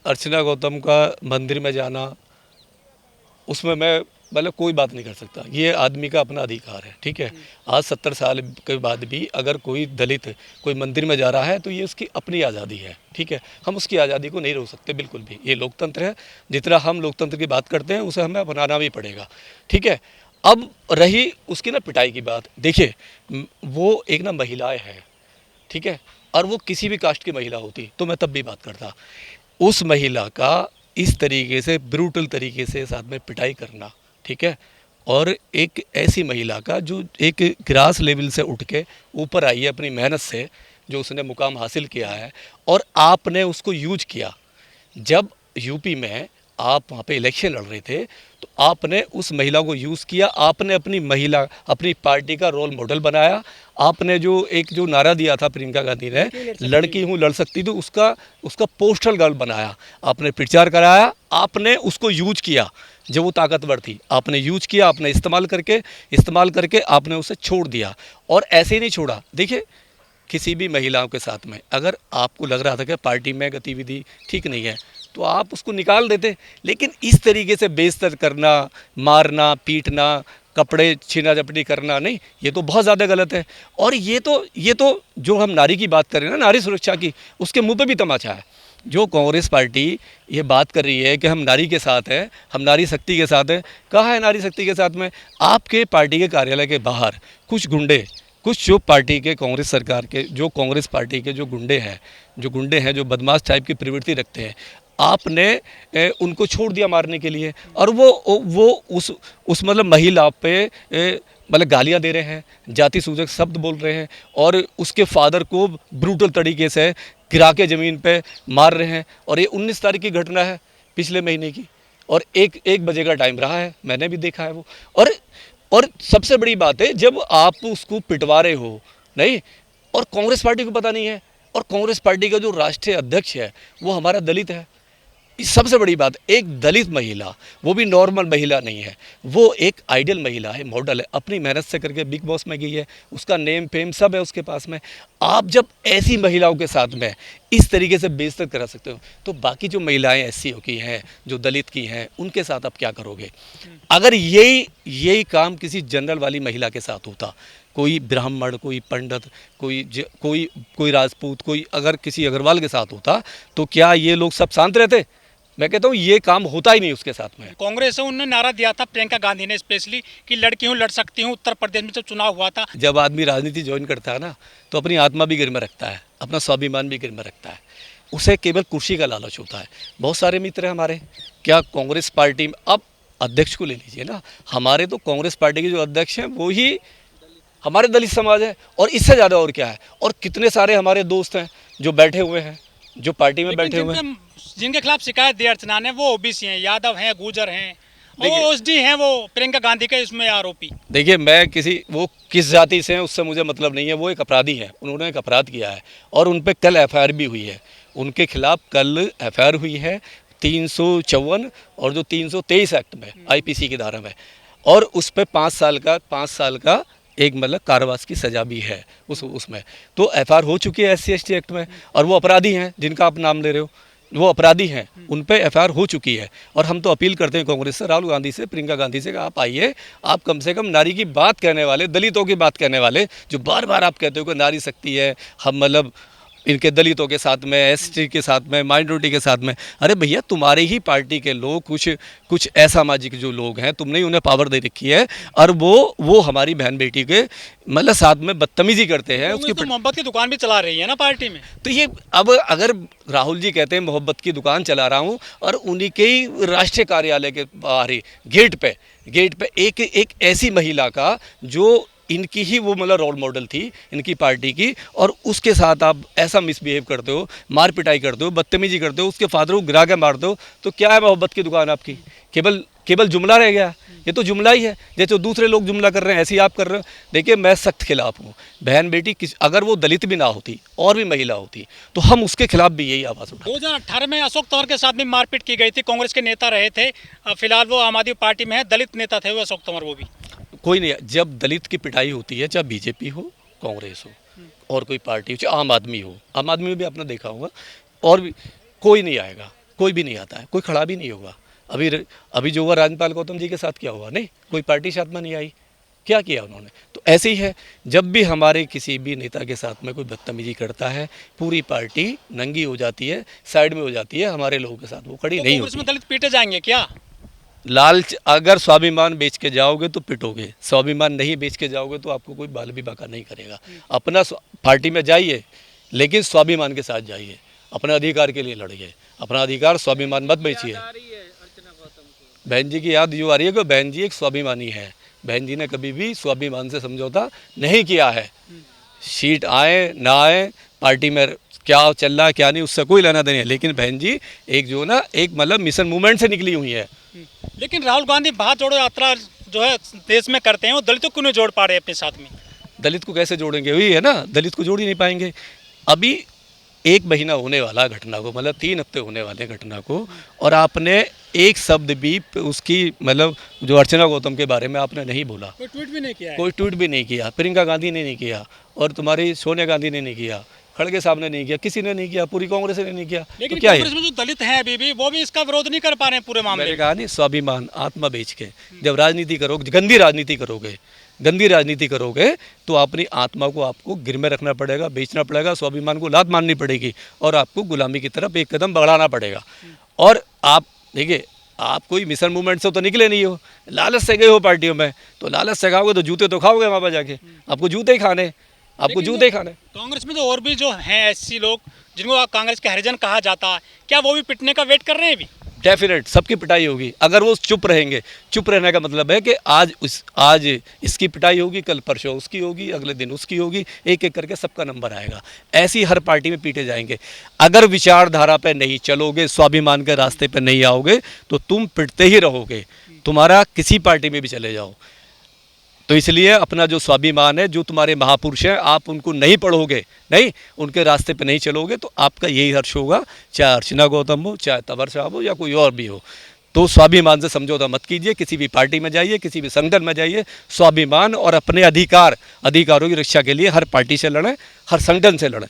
अर्चना गौतम का मंदिर में जाना, उसमें मैं मतलब कोई बात नहीं कर सकता। ये आदमी का अपना अधिकार है, ठीक है। आज 70 साल के बाद भी अगर कोई दलित कोई मंदिर में जा रहा है तो ये उसकी अपनी आज़ादी है, ठीक है। हम उसकी आज़ादी को नहीं रोक सकते बिल्कुल भी। ये लोकतंत्र है, जितना हम लोकतंत्र की बात करते हैं उसे हमें अपनाना भी पड़ेगा, ठीक है। अब रही उसकी ना पिटाई की बात, देखिए वो एक ना महिलाएं हैं, ठीक है, और वो किसी भी कास्ट की महिला होती तो मैं तब भी बात करता। उस महिला का इस तरीके से ब्रूटल तरीके से साथ में पिटाई करना, ठीक है, और एक ऐसी महिला का जो एक ग्रास लेवल से उठ के ऊपर आई है अपनी मेहनत से, जो उसने मुकाम हासिल किया है, और आपने उसको यूज किया। जब यूपी में आप वहाँ पे इलेक्शन लड़ रहे थे तो आपने उस महिला को यूज़ किया, आपने अपनी महिला अपनी पार्टी का रोल मॉडल बनाया। आपने जो नारा दिया था प्रियंका गांधी ने, लड़की हूँ लड़ सकती, तो उसका उसका पोस्टल गर्ल बनाया, आपने प्रचार कराया, आपने उसको यूज किया। जब वो ताकतवर थी आपने यूज किया, आपने इस्तेमाल करके आपने उसे छोड़ दिया। और ऐसे ही नहीं छोड़ा। देखिए किसी भी महिलाओं के साथ में अगर आपको लग रहा था कि पार्टी में गतिविधि ठीक नहीं है तो आप उसको निकाल देते, लेकिन इस तरीके से बेइज्जत करना, मारना, पीटना, कपड़े छीना झपटी करना, नहीं, ये तो बहुत ज़्यादा गलत है। और ये तो जो हम नारी की बात कर रहे हैं ना, नारी सुरक्षा की, उसके मुंह पे भी तमाचा है। जो कांग्रेस पार्टी ये बात कर रही है कि हम नारी के साथ हैं, हम नारी शक्ति के साथ हैं, कहाँ है नारी शक्ति के साथ में? आपके पार्टी के कार्यालय के बाहर कुछ गुंडे, कुछ जो पार्टी के कांग्रेस सरकार के जो कांग्रेस पार्टी के जो गुंडे हैं जो बदमाश टाइप की प्रवृत्ति रखते हैं, आपने उनको छोड़ दिया मारने के लिए। और वो उस मतलब महिला पे मतलब गालियां दे रहे हैं, जाति सूचक शब्द बोल रहे हैं, और उसके फादर को ब्रूटल तरीके से गिरा के ज़मीन पे मार रहे हैं। और ये 19 तारीख की घटना है, पिछले महीने की, और एक बजे का टाइम रहा है, मैंने भी देखा है वो। और सबसे बड़ी बात है, जब आप उसको पिटवा रहे हो, नहीं, और कांग्रेस पार्टी को पता नहीं है, और कांग्रेस पार्टी का जो राष्ट्रीय अध्यक्ष है वो हमारा दलित है। सबसे बड़ी बात, एक दलित महिला, वो भी नॉर्मल महिला नहीं है, वो एक आइडियल महिला है, मॉडल है, अपनी मेहनत से करके बिग बॉस में गई है, उसका नेम फेम सब है उसके पास में। आप जब ऐसी महिलाओं के साथ में इस तरीके से बेइज्जत करा सकते हो तो बाकी जो महिलाएं एससी की हैं, जो दलित की हैं, उनके साथ आप क्या करोगे? अगर यही काम किसी जनरल वाली महिला के साथ होता, कोई ब्राह्मण, कोई पंडित, कोई राजपूत, कोई अगर किसी अग्रवाल के साथ होता तो क्या ये लोग सब शांत रहते? मैं कहता हूँ ये काम होता ही नहीं उसके साथ में। कांग्रेस से उन्होंने नारा दिया था प्रियंका गांधी ने स्पेशली कि लड़की हूँ लड़ सकती हूँ। उत्तर प्रदेश में जब चुनाव हुआ था, जब आदमी राजनीति ज्वाइन करता है ना तो अपनी आत्मा भी गिर में रखता है, अपना स्वाभिमान भी गिर में रखता है, उसे केवल कुर्सी का लालच होता है। बहुत सारे मित्र हैं हमारे, क्या कांग्रेस पार्टी में, अब अध्यक्ष को ले लीजिए ना, हमारे तो कांग्रेस पार्टी के जो अध्यक्ष हैं वो ही हमारे दलित समाज है, और इससे ज़्यादा और क्या है। और कितने सारे हमारे दोस्त हैं जो बैठे हुए हैं, जो पार्टी में बैठे हुए हैं, जिनके खिलाफ शिकायत दी अर्चना ने, वो ओबीसी हैं, यादव हैं, गुर्जर हैं, वो ओएसडी हैं, वो प्रियंका गांधी के इसमें आरोपी। देखिए मैं वो किस जाति से हैं उससे मुझे मतलब नहीं है, वो एक अपराधी है, उन्होंने एक अपराध किया है, और उन पर कल एफआईआर भी हुई है, उनके खिलाफ कल एफआईआर हुई है 354 और जो 323 एक्ट में आईपीसी की धारा में, और उस पर 5 साल का एक मतलब कारावास की सज़ा भी है उसमें। तो एफआईआर हो चुकी है SC/ST एक्ट में, और वो अपराधी हैं जिनका आप नाम ले रहे हो, वो अपराधी हैं, उन पे एफआईआर हो चुकी है। और हम तो अपील करते हैं कांग्रेस से, राहुल गांधी से, प्रियंका गांधी से कि आप आइए, आप कम से कम नारी की बात कहने वाले, दलितों की बात कहने वाले, जो बार बार आप कहते हो कि नारी शक्ति है, हम मतलब इनके दलितों के साथ में, ST के साथ में, माइनॉरिटी के साथ में, अरे भैया तुम्हारी ही पार्टी के लोग, कुछ असामाजिक जो लोग हैं, तुमने उन्हें पावर दे रखी है, और वो हमारी बहन बेटी के मतलब साथ में बदतमीजी करते हैं। उसकी तो मोहब्बत की दुकान भी चला रही है ना पार्टी में। तो ये अब अगर राहुल जी कहते हैं मोहब्बत की दुकान चला रहा हूँ, और उन्हीं के ही राष्ट्रीय कार्यालय के बाहर ही गेट पे एक ऐसी महिला का जो इनकी ही वो मतलब रोल मॉडल थी इनकी पार्टी की, और उसके साथ आप ऐसा मिसबिहेव करते हो, मार पिटाई करते हो, बदतमीजी करते हो, उसके फादर को गिरा के मारते हो, तो क्या है मोहब्बत की दुकान आपकी? केवल जुमला रह गया, ये तो जुमला ही है। जैसे दूसरे लोग जुमला कर रहे हैं ऐसे ही आप कर रहे हो। देखिए मैं सख्त खिलाफ हूँ, बहन बेटी अगर वो दलित भी ना होती और भी महिला होती तो हम उसके खिलाफ भी यही आवाज़ उठाते। 2018 में अशोक तंवर के साथ भी मारपीट की गई थी, कांग्रेस के नेता रहे थे, फिलहाल वो आम आदमी पार्टी में है, दलित नेता थे वो अशोक तंवर। वो भी कोई नहीं, जब दलित की पिटाई होती है, चाहे बीजेपी हो, कांग्रेस हो, और कोई पार्टी हो, चाहे आम आदमी हो, आम आदमी में भी आपने देखा होगा, और भी कोई नहीं आएगा, कोई भी नहीं आता है, कोई खड़ा भी नहीं होगा। अभी जो हुआ राजपाल गौतम जी के साथ क्या हुआ, नहीं कोई पार्टी साथ में नहीं आई, क्या किया उन्होंने। तो ऐसे ही है, जब भी हमारे किसी भी नेता के साथ में कोई बदतमीजी करता है, पूरी पार्टी नंगी हो जाती है, साइड में हो जाती है, हमारे लोगों के साथ वो खड़ी तो नहीं कांग्रेस में होती। दलित पीटे जाएंगे क्या? लालच, अगर स्वाभिमान बेच के जाओगे तो पिटोगे, स्वाभिमान नहीं बेच के जाओगे तो आपको कोई बाल भी बाका नहीं करेगा। अपना पार्टी में जाइए, लेकिन स्वाभिमान के साथ जाइए, अपने अधिकार के लिए लड़िए, अपना अधिकार स्वाभिमान मत बेचिए। बहन जी की याद यूँ आ रही है कि बहन जी एक स्वाभिमानी है, बहन जी ने कभी भी स्वाभिमान से समझौता नहीं किया है। सीट आए ना आए, पार्टी में क्या चल रहा है क्या नहीं, उससे कोई लेना देना है, लेकिन बहन जी एक जो ना एक मतलब मिशन मूवमेंट से निकली हुई है। लेकिन राहुल गांधी भारत जोड़ो यात्रा जो है देश में करते हैं, वो दलितों को नहीं जोड़ पा रहे अपने साथ में। दलित को कैसे जोड़ेंगे, वही है ना, दलित को जोड़ ही नहीं पाएंगे। अभी 1 महीना होने वाला घटना को, मतलब 3 हफ्ते होने वाले घटना को, और आपने एक शब्द भी उसकी मतलब जो अर्चना गौतम के बारे में आपने नहीं बोला, कोई ट्वीट भी नहीं किया है। कोई ट्वीट भी नहीं किया, प्रियंका गांधी ने नहीं किया, और तुम्हारी सोनिया गांधी ने नहीं किया, खड़गे साहब ने नहीं किया, किसी ने नहीं किया, पूरी कांग्रेस ने नहीं किया। लेकिन तो क्या है, कांग्रेस में जो दलित हैं अभी भी, वो भी इसका विरोध नहीं कर पा रहे हैं पूरे मामले मैंने में। कहा नहीं, स्वाभिमान आत्मा बेच के जब राजनीति करोगे, गंदी राजनीति करोगे तो अपनी आत्मा को आपको गिर में रखना पड़ेगा, बेचना पड़ेगा, स्वाभिमान को लात मारनी पड़ेगी, और आपको गुलामी की तरफ एक कदम बढ़ाना पड़ेगा। और आप देखिए, आप कोई मिशन मूवमेंट से तो निकले नहीं हो, लालच से गए हो पार्टियों में, तो लालच से खाओगे तो जूते तो खाओगे वहाँ पर जाके, आपको जूते ही खाने, आपको जूते ही खाने। कांग्रेस में जो और भी जो हैं ऐसी लोग जिनको कांग्रेस के हरिजन कहा जाता है, क्या वो भी पिटने का वेट कर रहे हैं अभी? डेफिनेट सबकी पिटाई होगी, अगर वो चुप रहेंगे। चुप रहने का मतलब है कि आज इसकी पिटाई होगी, कल परसों उसकी होगी, अगले दिन उसकी होगी, एक एक करके सबका नंबर आएगा। ऐसी हर पार्टी में पीटे जाएंगे। अगर विचारधारा पे नहीं चलोगे, स्वाभिमान के रास्ते पे नहीं आओगे, तो तुम पिटते ही रहोगे, तुम्हारा किसी पार्टी में भी चले जाओ। तो इसलिए अपना जो स्वाभिमान है, जो तुम्हारे महापुरुष हैं, आप उनको नहीं पढ़ोगे, नहीं उनके रास्ते पे नहीं चलोगे, तो आपका यही हर्ष होगा, चाहे अर्चना गौतम हो, चाहे तंवर साहब हो, या कोई और भी हो। तो स्वाभिमान से समझौता मत कीजिए, किसी भी पार्टी में जाइए, किसी भी संगठन में जाइए, स्वाभिमान और अपने अधिकारों की रक्षा के लिए हर पार्टी से लड़ें, हर संगठन से लड़ें।